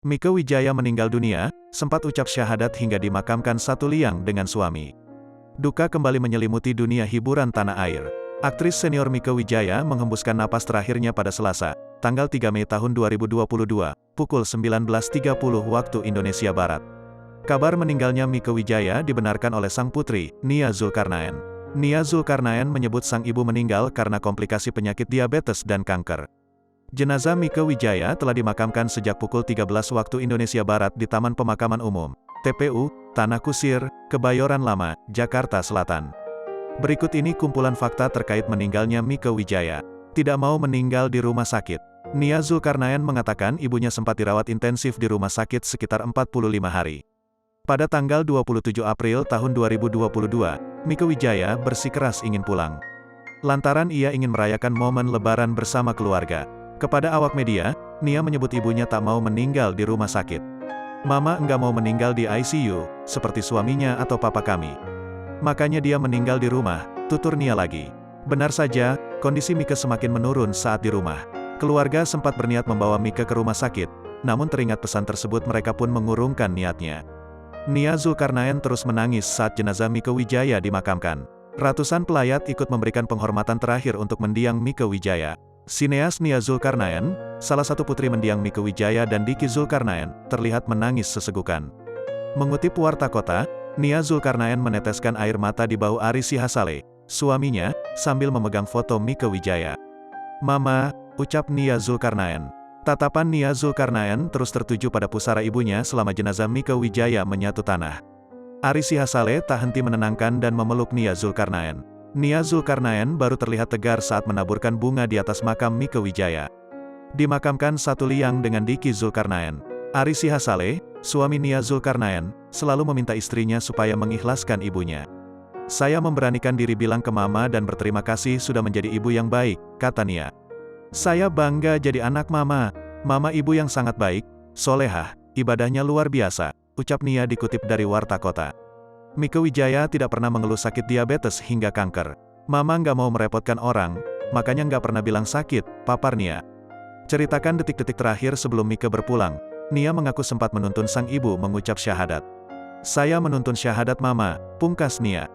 Mieke Wijaya meninggal dunia, sempat ucap syahadat hingga dimakamkan satu liang dengan suami. Duka kembali menyelimuti dunia hiburan tanah air. Aktris senior Mieke Wijaya menghembuskan napas terakhirnya pada Selasa, tanggal 3 Mei tahun 2022, pukul 19.30 waktu Indonesia Barat. Kabar meninggalnya Mieke Wijaya dibenarkan oleh sang putri, Nia Zulkarnaen. Nia Zulkarnaen menyebut sang ibu meninggal karena komplikasi penyakit diabetes dan kanker. Jenazah Mieke Wijaya telah dimakamkan sejak pukul 13 waktu Indonesia Barat di Taman Pemakaman Umum, TPU, Tanah Kusir, Kebayoran Lama, Jakarta Selatan. Berikut ini kumpulan fakta terkait meninggalnya Mieke Wijaya. Tidak mau meninggal di rumah sakit. Nia Zulkarnaen mengatakan ibunya sempat dirawat intensif di rumah sakit sekitar 45 hari. Pada tanggal 27 April tahun 2022, Mieke Wijaya bersikeras ingin pulang. Lantaran ia ingin merayakan momen Lebaran bersama keluarga. Kepada awak media, Nia menyebut ibunya tak mau meninggal di rumah sakit. Mama enggak mau meninggal di ICU, seperti suaminya atau papa kami. Makanya dia meninggal di rumah, tutur Nia lagi. Benar saja, kondisi Mieke semakin menurun saat di rumah. Keluarga sempat berniat membawa Mieke ke rumah sakit, namun teringat pesan tersebut mereka pun mengurungkan niatnya. Nia Zulkarnaen terus menangis saat jenazah Mieke Wijaya dimakamkan. Ratusan pelayat ikut memberikan penghormatan terakhir untuk mendiang Mieke Wijaya. Sineas Nia Zulkarnaen, salah satu putri mendiang Mieke Wijaya dan Diki Zulkarnaen, terlihat menangis sesegukan. Mengutip Warta Kota, Nia Zulkarnaen meneteskan air mata di bahu Ari Sihasale, suaminya, sambil memegang foto Mieke Wijaya. "Mama," ucap Nia Zulkarnaen. Tatapan Nia Zulkarnaen terus tertuju pada pusara ibunya selama jenazah Mieke Wijaya menyatu tanah. Ari Sihasale tak henti menenangkan dan memeluk Nia Zulkarnaen. Nia Zulkarnaen baru terlihat tegar saat menaburkan bunga di atas makam Mieke Wijaya. Dimakamkan satu liang dengan Diki Zulkarnaen. Ari Sihasale, suami Nia Zulkarnaen, selalu meminta istrinya supaya mengikhlaskan ibunya. "Saya memberanikan diri bilang ke Mama dan berterima kasih sudah menjadi ibu yang baik," kata Nia. "Saya bangga jadi anak Mama. Mama ibu yang sangat baik, solehah, ibadahnya luar biasa," ucap Nia dikutip dari Warta Kota. Mieke Wijaya tidak pernah mengeluh sakit diabetes hingga kanker. "Mama nggak mau merepotkan orang, makanya nggak pernah bilang sakit," papar Nia. Ceritakan detik-detik terakhir sebelum Mieke berpulang, Nia mengaku sempat menuntun sang ibu mengucap syahadat. "Saya menuntun syahadat Mama," pungkas Nia.